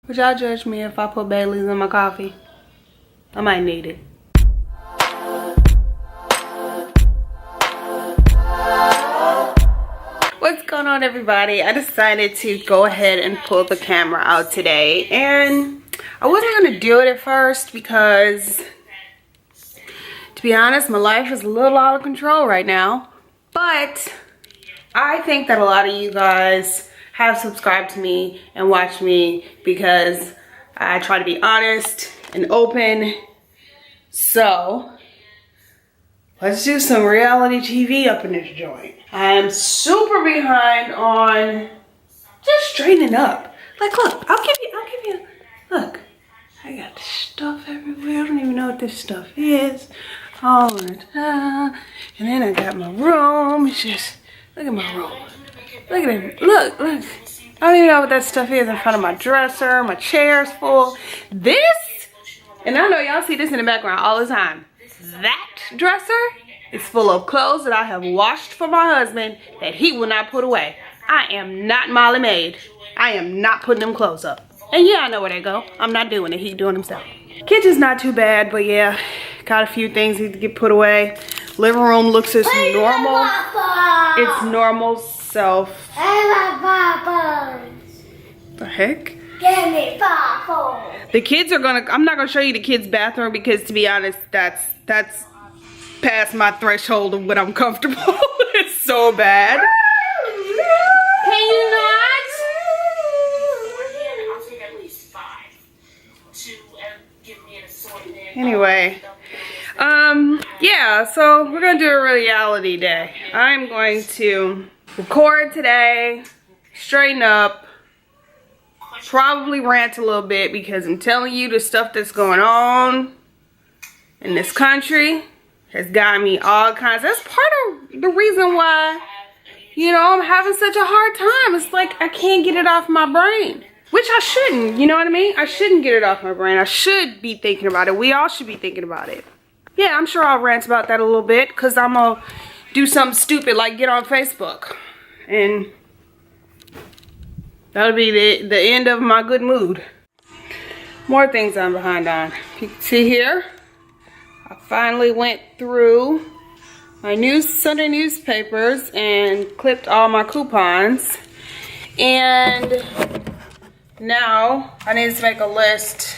Would y'all judge me if I put Bailey's in my coffee? I might need it. What's going on, everybody? I decided to go ahead and pull the camera out today, and I wasn't gonna do it at first because, to be honest, my life is a little out of control right now. But I think that a lot of you guys have subscribed to me and watched me because I try to be honest and open. So let's do some reality TV up in this joint. I'm super behind on just straightening up. Like, look, I'll give you, look, I got stuff everywhere. I don't even know what this stuff is. All the time. And then I got my room. It's just, look at my room. Look at it. Look. I don't even know what that stuff is in front of my dresser. My chair's full. This, and I know y'all see this in the background all the time. That dresser is full of clothes that I have washed for my husband that he will not put away. I am not Molly Maid. I am not putting them clothes up. And yeah, I know where they go. I'm not doing it. He's doing it himself. Kitchen's not too bad, but yeah, got a few things need to get put away. Living room looks as normal. It's normal self. The heck? Give me pop. The kids are gonna, I'm not gonna show you the kids' bathroom because, to be honest, that's past my threshold of what I'm comfortable. It's so bad. Can you not? Anyway, yeah, so we're gonna do a reality day. I'm going to record today, straighten up, probably rant a little bit because I'm telling you the stuff that's going on in this country has got me all kinds. That's part of the reason why, you know, I'm having such a hard time. It's like I can't get it off my brain. Which I shouldn't, you know what I mean? I shouldn't get it off my brain. I should be thinking about it. We all should be thinking about it. Yeah, I'm sure I'll rant about that a little bit because I'm going to do something stupid like get on Facebook. And that'll be the end of my good mood. More things I'm behind on. You can see here, I finally went through my Sunday newspapers and clipped all my coupons. And now I need to make a list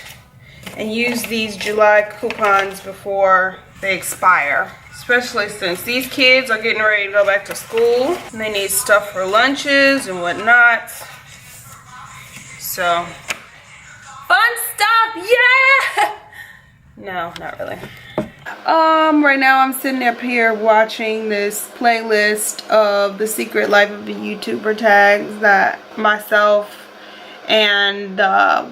and use these July coupons before they expire. Especially since these kids are getting ready to go back to school and they need stuff for lunches and whatnot. So, fun stuff, yeah! No, not really. Right now I'm sitting up here watching this playlist of the Secret Life of a YouTuber tags that myself and the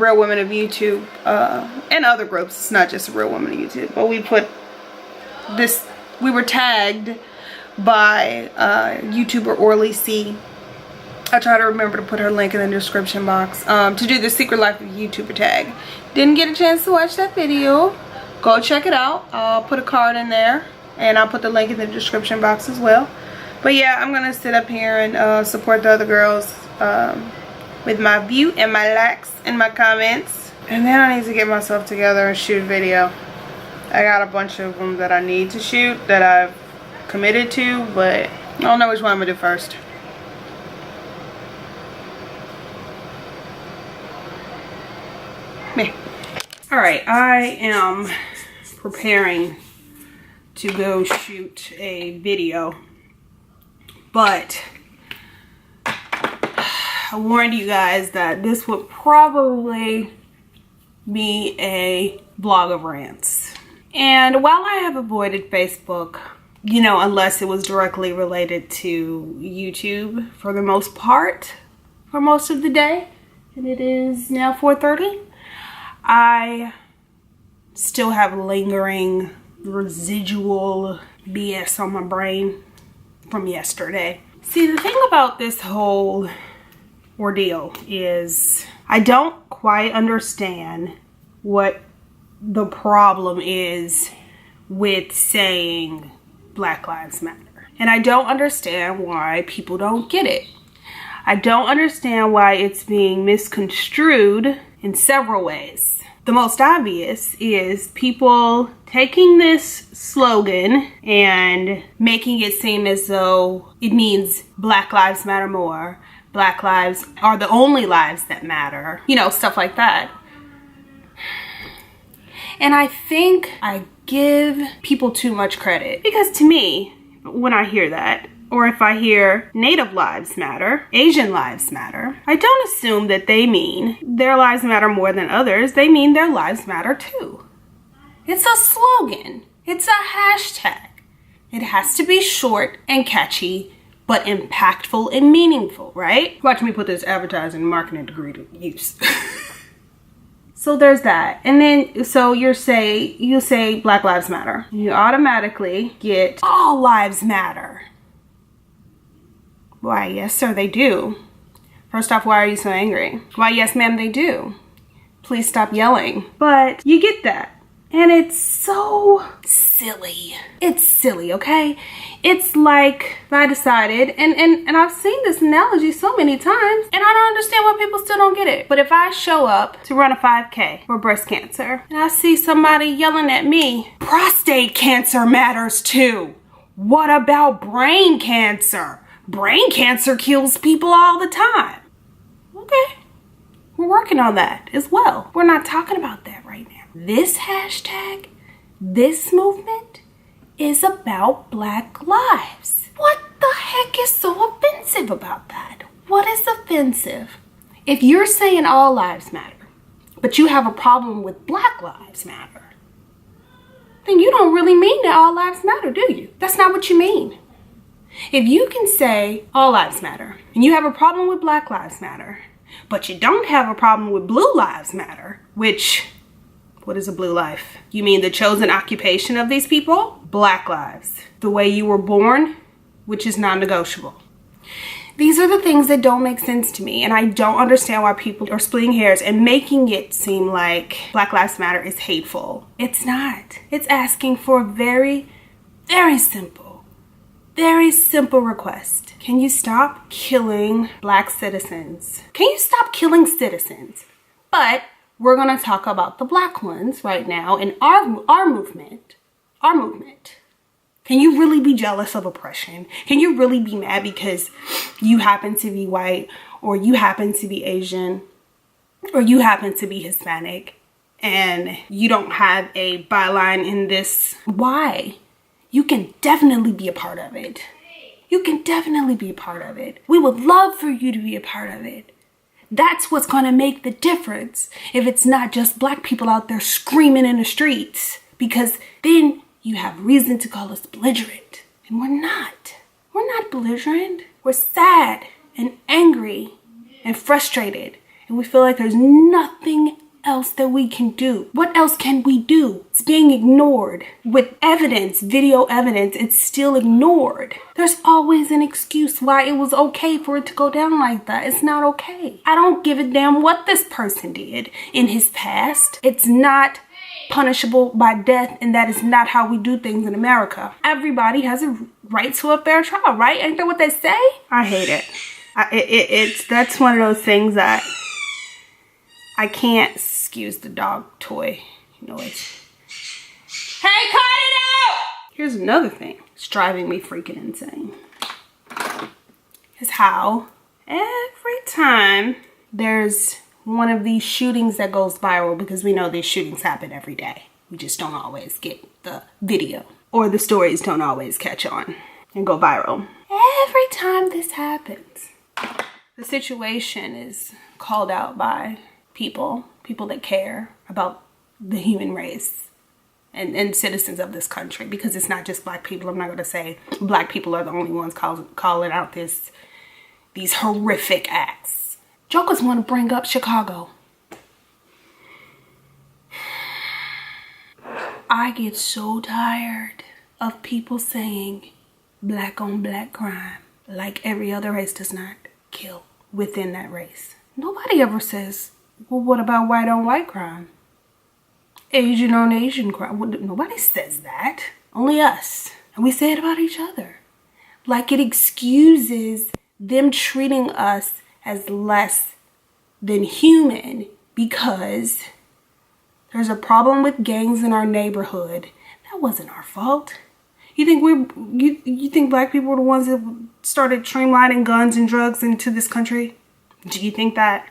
real women of YouTube, and other groups. It's not just real women of YouTube, but we were tagged by YouTuber Orly C. I try to remember to put her link in the description box to do the Secret Life of a YouTuber tag. Didn't get a chance to watch that video. Go check it out. I'll put a card in there and I'll put the link in the description box as well. But yeah, I'm gonna sit up here and support the other girls with my view and my likes and my comments. And then I need to get myself together and shoot a video. I got a bunch of them that I need to shoot that I've committed to, but I don't know which one I'm gonna do first. Me. Alright, I am preparing to go shoot a video, but I warned you guys that this would probably be a vlog of rants. And while I have avoided Facebook, you know, unless it was directly related to YouTube for the most part, for most of the day, and it is now 4:30, I still have lingering residual BS on my brain from yesterday. See, the thing about this whole ordeal is I don't quite understand what the problem is with saying Black Lives Matter. And I don't understand why people don't get it. I don't understand why it's being misconstrued in several ways. The most obvious is people taking this slogan and making it seem as though it means Black Lives Matter more. Black lives are the only lives that matter. You know, stuff like that. And I think I give people too much credit. Because to me, when I hear that, or if I hear Native lives matter, Asian lives matter, I don't assume that they mean their lives matter more than others. They mean their lives matter too. It's a slogan. It's a hashtag. It has to be short and catchy, but impactful and meaningful, right? Watch me put this advertising and marketing degree to use. So there's that. And then, so you say Black Lives Matter. You automatically get all lives matter. Why, yes, sir, they do. First off, why are you so angry? Why, yes, ma'am, they do. Please stop yelling. But you get that. And it's so silly. It's silly, okay? It's like I decided, and I've seen this analogy so many times, and I don't understand why people still don't get it. But if I show up to run a 5K for breast cancer, and I see somebody yelling at me, prostate cancer matters too. What about brain cancer? Brain cancer kills people all the time. Okay, we're working on that as well. We're not talking about that right now. This hashtag, this movement is about Black lives. What the heck is so offensive about that? What is offensive? If you're saying all lives matter, but you have a problem with Black lives matter, then you don't really mean that all lives matter, do you? That's not what you mean. If you can say all lives matter and you have a problem with Black lives matter, but you don't have a problem with blue lives matter, which, what is a blue life? You mean the chosen occupation of these people? Black lives. The way you were born, which is non-negotiable. These are the things that don't make sense to me, and I don't understand why people are splitting hairs and making it seem like Black Lives Matter is hateful. It's not. It's asking for a very, very simple request. Can you stop killing Black citizens? Can you stop killing citizens? But we're gonna talk about the Black ones right now in our movement. Our movement. Can you really be jealous of oppression? Can you really be mad because you happen to be white, or you happen to be Asian, or you happen to be Hispanic, and you don't have a byline in this? Why? You can definitely be a part of it. You can definitely be a part of it. We would love for you to be a part of it. That's what's going to make the difference if it's not just Black people out there screaming in the streets, because then you have reason to call us belligerent. And we're not. We're not belligerent. We're sad and angry and frustrated. And we feel like there's nothing else that we can do. What else can we do? It's being ignored. With evidence, video evidence, it's still ignored. There's always an excuse why it was okay for it to go down like that. It's not okay. I don't give a damn what this person did in his past. It's not punishable by death, and that is not how we do things in America. Everybody has a right to a fair trial, right? Ain't that what they say? I hate it. That's one of those things that I can't. Excuse the dog toy noise. Hey, cut it out! Here's another thing that's driving me freaking insane. Is how every time there's one of these shootings that goes viral, because we know these shootings happen every day. We just don't always get the video, or the stories don't always catch on and go viral. Every time this happens, the situation is called out by people that care about the human race and citizens of this country, because it's not just Black people. I'm not going to say Black people are the only ones calling out these horrific acts. Jokers want to bring up Chicago. I get so tired of people saying Black on Black crime, like every other race does not kill within that race. Nobody ever says, well, what about white on white crime? Asian on Asian crime? Well, nobody says that. Only us. And we say it about each other. Like it excuses them treating us as less than human because there's a problem with gangs in our neighborhood. That wasn't our fault. You think you think black people were the ones that started streamlining guns and drugs into this country? Do you think that?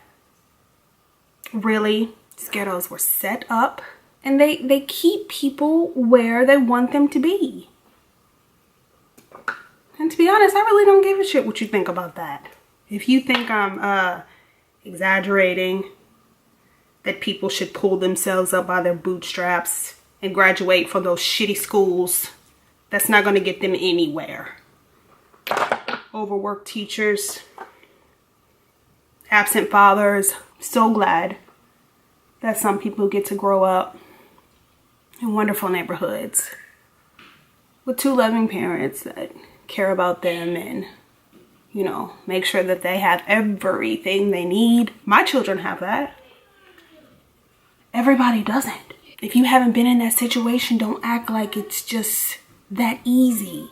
Really? These ghettos were set up and they keep people where they want them to be. And to be honest, I really don't give a shit what you think about that. If you think I'm exaggerating, that people should pull themselves up by their bootstraps and graduate from those shitty schools, that's not going to get them anywhere. Overworked teachers, absent fathers. So glad that some people get to grow up in wonderful neighborhoods with two loving parents that care about them and, you know, make sure that they have everything they need. My children have that. Everybody doesn't. If you haven't been in that situation, don't act like it's just that easy.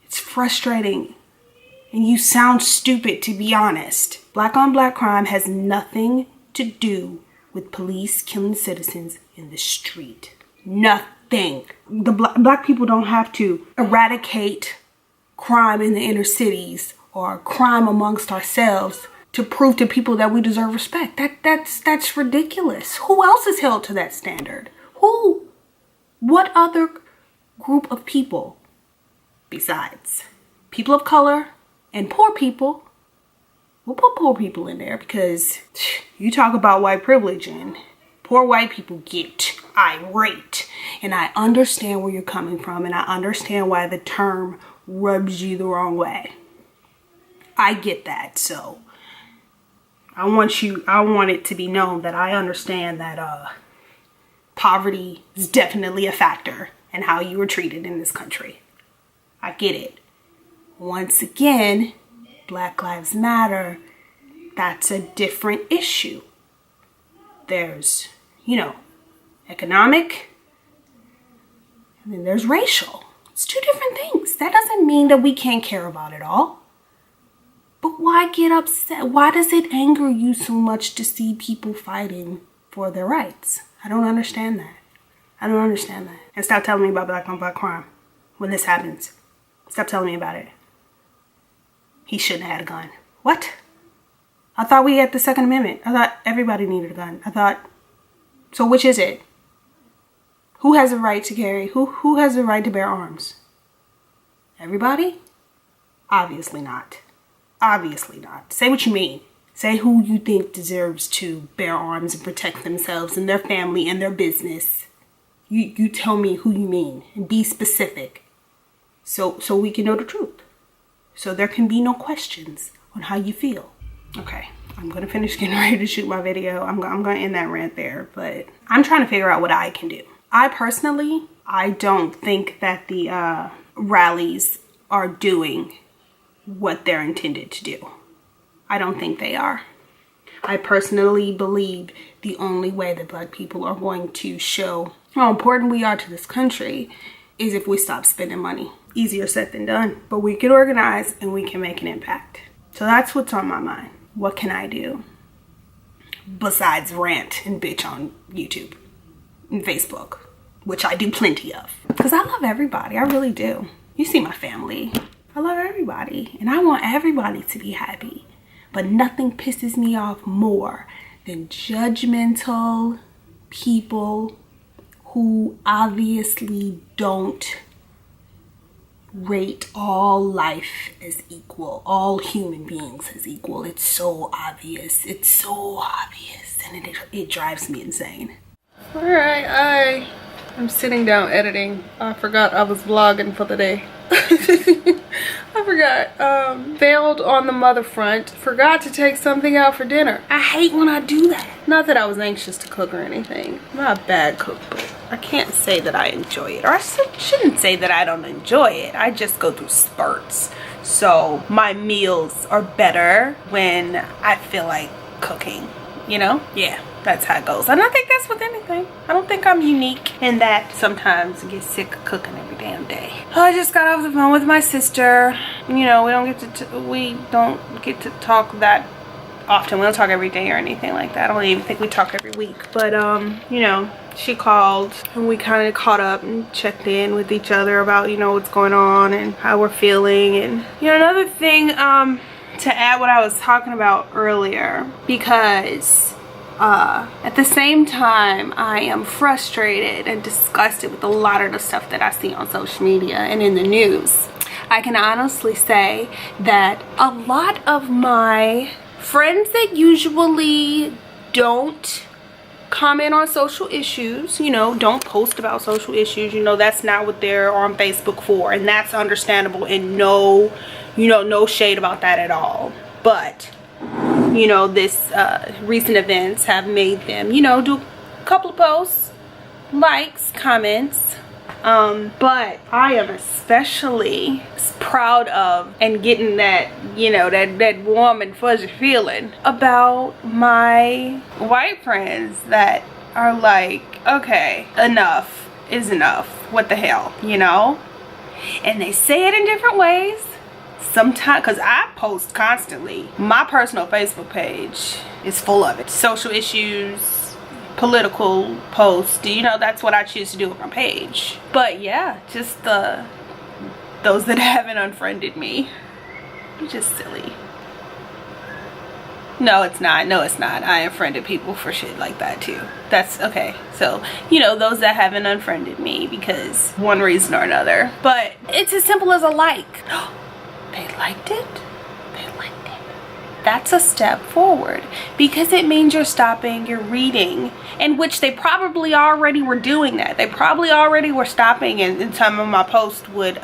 It's frustrating. And you sound stupid, to be honest. Black on black crime has nothing to do with police killing citizens in the street. Nothing. The black people don't have to eradicate crime in the inner cities or crime amongst ourselves to prove to people that we deserve respect. That's ridiculous. Who else is held to that standard? Who? What other group of people besides people of color and poor people? We'll put poor people in there because you talk about white privilege and poor white people get irate. And I understand where you're coming from and I understand why the term rubs you the wrong way. I get that. So I want it to be known that I understand that poverty is definitely a factor in how you were treated in this country. I get it. Once again, Black Lives Matter, that's a different issue. There's, you know, economic, and then there's racial. It's two different things. That doesn't mean that we can't care about it all. But why get upset? Why does it anger you so much to see people fighting for their rights? I don't understand that. I don't understand that. And stop telling me about black on black crime when this happens. Stop telling me about it. He shouldn't have had a gun. What? I thought we had the Second Amendment. I thought everybody needed a gun. So which is it? Who has the right to carry? Who has the right to bear arms? Everybody? Obviously not. Obviously not. Say what you mean. Say who you think deserves to bear arms and protect themselves and their family and their business. You tell me who you mean and be specific so we can know the truth. So there can be no questions on how you feel. Okay, I'm going to finish getting ready to shoot my video. I'm going to end that rant there, but I'm trying to figure out what I can do. I personally don't think that the rallies are doing what they're intended to do. I don't think they are. I personally believe the only way that black people are going to show how important we are to this country is if we stop spending money. Easier said than done, but we can organize and we can make an impact. So that's what's on my mind. What can I do besides rant and bitch on YouTube and Facebook, which I do plenty of? Because I love everybody. I really do. You see my family. I love everybody and I want everybody to be happy. But nothing pisses me off more than judgmental people who obviously don't rate all life as equal, all human beings as equal. It's so obvious. It's so obvious and it drives me insane. All right, I'm sitting down editing. I forgot I was vlogging for the day. I forgot. Failed on the mother front. Forgot to take something out for dinner. I hate when I do that. Not that I was anxious to cook or anything. I'm not a bad cook, but I can't say that I enjoy it. Or I shouldn't say that I don't enjoy it. I just go through spurts. So my meals are better when I feel like cooking, you know? Yeah, that's how it goes. And I think that's with anything. I don't think I'm unique in that sometimes I get sick of cooking every day. damn day. I just got off the phone with my sister. You know, we don't get to talk that often. We don't talk every day or anything like that. I don't even think we talk every week. But you know, she called and we kind of caught up and checked in with each other about, you know, what's going on and how we're feeling. And you know, another thing to add what I was talking about earlier, because at the same time I am frustrated and disgusted with a lot of the stuff that I see on social media and in the news. I can honestly say that a lot of my friends that usually don't comment on social issues, you know, don't post about social issues, you know, that's not what they're on Facebook for, and that's understandable, and no, you know, no shade about that at all. But you know, this recent events have made them, you know, do a couple of posts, likes, comments, but I am especially proud of and getting that, you know, that warm and fuzzy feeling about my white friends that are like, okay, enough is enough, what the hell, you know. And they say it in different ways sometimes, because I post constantly. My personal Facebook page is full of it, social issues, political posts, you know, that's what I choose to do with my page. But yeah, just those that haven't unfriended me, it's just silly. No, it's not. No, it's not. I unfriended people for shit like that too. That's okay. So, you know, those that haven't unfriended me because one reason or another. But it's as simple as a like. They liked it. They liked it. That's a step forward, because it means you're stopping, you're reading, in which they probably already were doing that. They probably already were stopping, and some of my posts would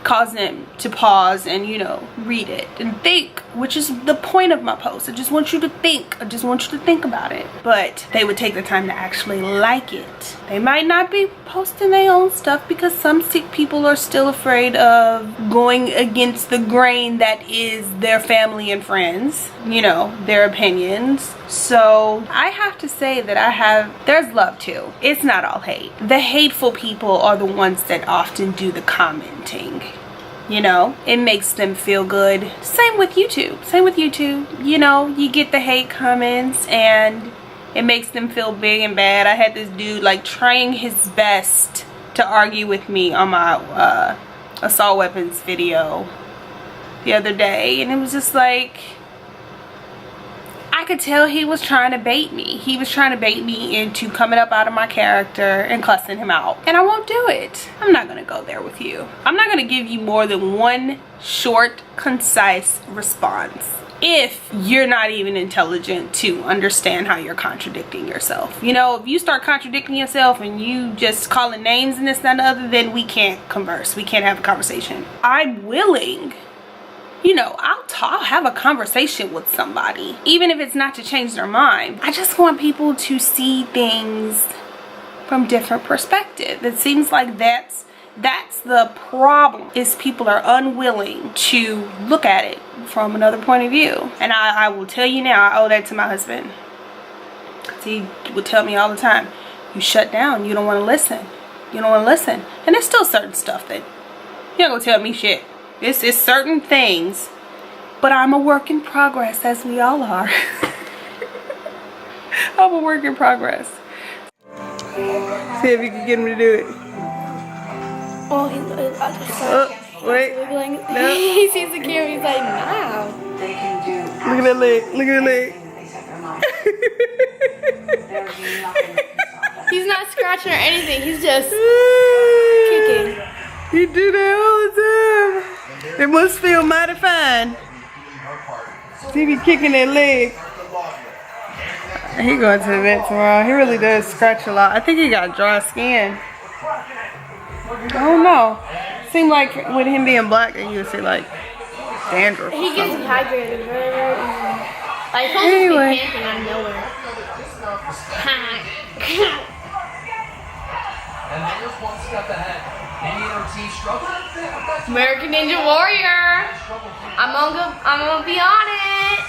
cause them to pause and, you know, read it and think, which is the point of my post. I just want you to think. I just want you to think about it. But they would take the time to actually like it. They might not be posting their own stuff because some sick people are still afraid of going against the grain that is their family and friends, you know, their opinions. So I have to say that there's love too. It's not all hate. The hateful people are the ones that often do the commenting. You know, it makes them feel good. Same with YouTube. Same with YouTube. You know, you get the hate comments and it makes them feel big and bad. I had this dude like trying his best to argue with me on my assault weapons video the other day, and it was just like, I could tell he was trying to bait me. He was trying to bait me into coming up out of my character and cussing him out. And I won't do it. I'm not gonna go there with you. I'm not gonna give you more than one short, concise response if you're not even intelligent to understand how you're contradicting yourself. You know, if you start contradicting yourself and you just calling names and this, that, and the other, then we can't converse. We can't have a conversation. I'm willing, you know, I'll have a conversation with somebody, even if it's not to change their mind. I just want people to see things from different perspectives. It seems like that's the problem, is people are unwilling to look at it from another point of view. And I will tell you now, I owe that to my husband. He would tell me all the time, you shut down, you don't want to listen. You don't want to listen. And there's still certain stuff that you're not gonna tell me shit. It's certain things, but I'm a work in progress, as we all are. I'm a work in progress. See if you can get him to do it. Oh, wait. No. He sees the camera, he's like, nah. Look at that leg. Look at that leg. He's not scratching or anything, he's just kicking. He do that all the time. It must feel mighty fine. See, he kicking that leg. He going to the vet tomorrow. He really does scratch a lot. I think he got dry skin. I don't know. Seemed like with him being black, you would say like dandruff. He gets dehydrated very, very easily. Like, he'll Anyway. just be panting out of nowhere. American Ninja Warrior. I'm gonna be on it.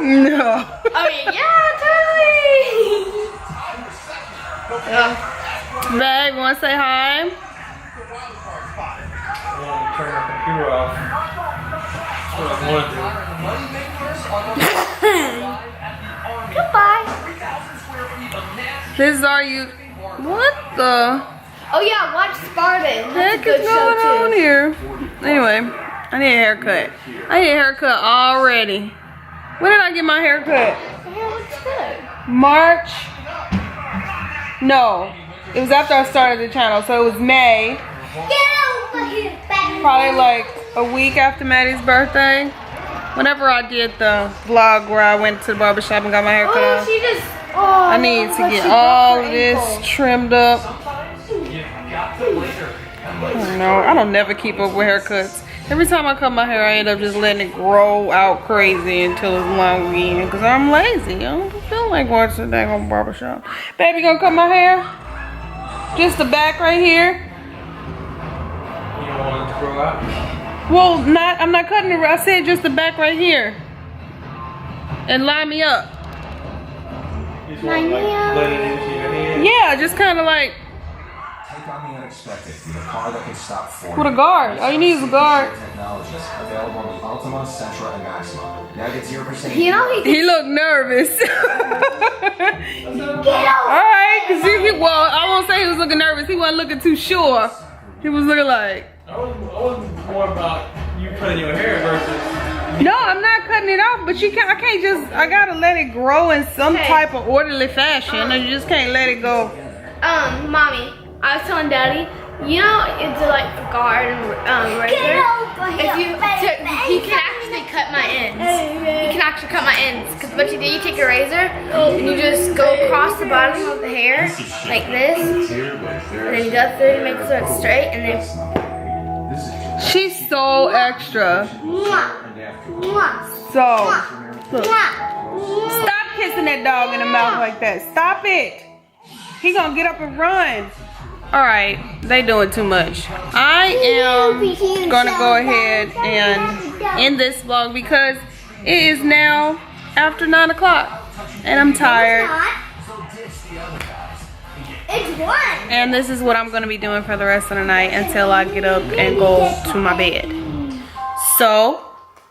No. I mean, yeah, totally. Babe, wanna say hi? I want to turn the computer off. That's what I want to do. Goodbye. This is our you. What the Oh yeah, watch Spartan. That's a heck good is show going on too. here? Anyway, I need a haircut. I need a haircut already. When did I get my haircut? Your hair looks good. March? No, it was after I started the channel, so it was May. Probably like a week after Maddie's birthday. Whenever I did the vlog where I went to the barbershop and got my hair cut Oh, off. she just. Oh, I need to get all of this trimmed up. I don't never keep up with haircuts. Every time I cut my hair, I end up just letting it grow out crazy until it's long again. Because I'm lazy. I don't feel like going to the dang barbershop. Baby, gonna cut my hair? Just the back right here? You don't want it to grow out? Well, I'm not cutting it. I said just the back right here. And line me up. You just want to like blend it into your head? Yeah, just kind of like Take on the unexpected with a car that can stop for with a guard. All you need is a guard. Technologies available on the Ultima, Sentra, and Maxima. Now get 0%. You know He looked nervous. Get Alright, cause well, I won't say he was looking nervous. He wasn't looking too sure. He was looking like, I wasn't more about you cutting your hair versus. no, I'm not cutting it off, but I can't just, I gotta let it grow in some type of orderly fashion. You just can't let it go. Mommy, I was telling Daddy, you know, it's like a guard and razor. If you can actually cut my ends. You can actually cut my ends. Because what you do, you take a razor and you just go across the bottom of the hair like this, and then you go through to make it so it's straight, and then. She's so extra. So, look. Stop kissing that dog in the mouth like that. Stop it. He gonna get up and run. Alright, they doing too much. I am gonna go ahead and end this vlog because it is now after 9 o'clock and I'm tired. It's one. And this is what I'm gonna be doing for the rest of the night until I get up and go to my bed. So,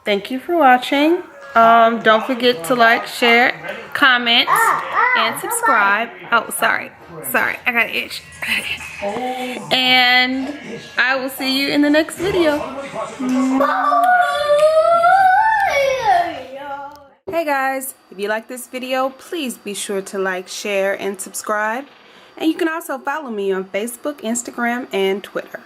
thank you for watching. Don't forget to like, share, comment, and subscribe. Oh, sorry, I got an itch. And I will see you in the next video. Hey guys, if you like this video, please be sure to like, share, and subscribe. And you can also follow me on Facebook, Instagram, and Twitter.